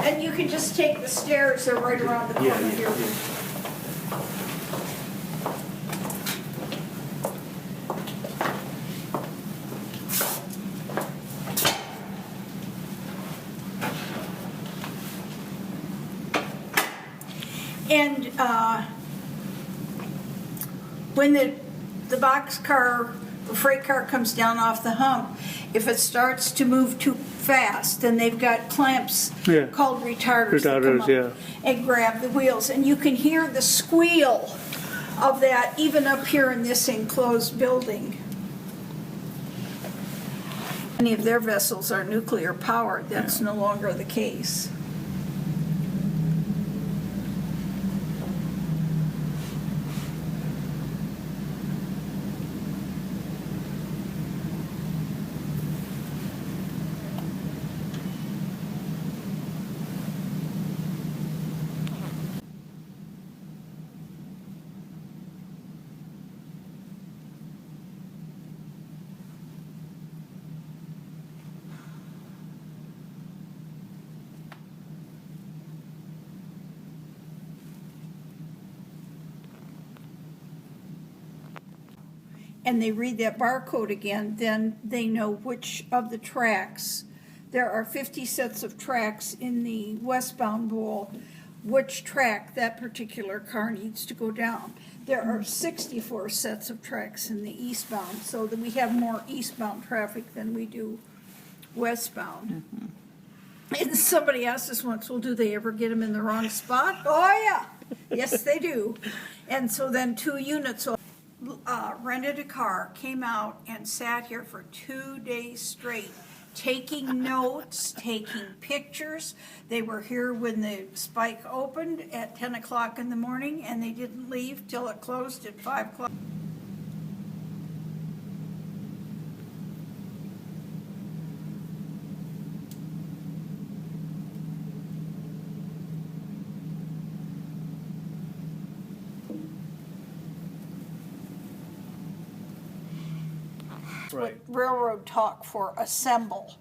And you can just take the stairs, they're right around the corner here. And when the boxcar, the freight car comes down off the hump, if it starts to move too fast, then they've got clamps called retarders that come up and grab the wheels. And you can hear the squeal of that even up here in this enclosed building. Many of their vessels are nuclear powered. That's no longer the case. And they read that barcode again, then they know which of the tracks. There are 50 sets of tracks in the westbound bowl, which track that particular car needs to go down. There are 64 sets of tracks in the eastbound, so that we have more eastbound traffic than we do westbound. And somebody asked us once, well, do they ever get them in the wrong spot? Oh, yeah. Yes, they do. And so then 2 units rented a car, came out and sat here for 2 days straight, taking notes, taking pictures. They were here when the spike opened at 10 o'clock in the morning, and they didn't leave till it closed at 5 o'clock. Right. What railroad talk for assemble.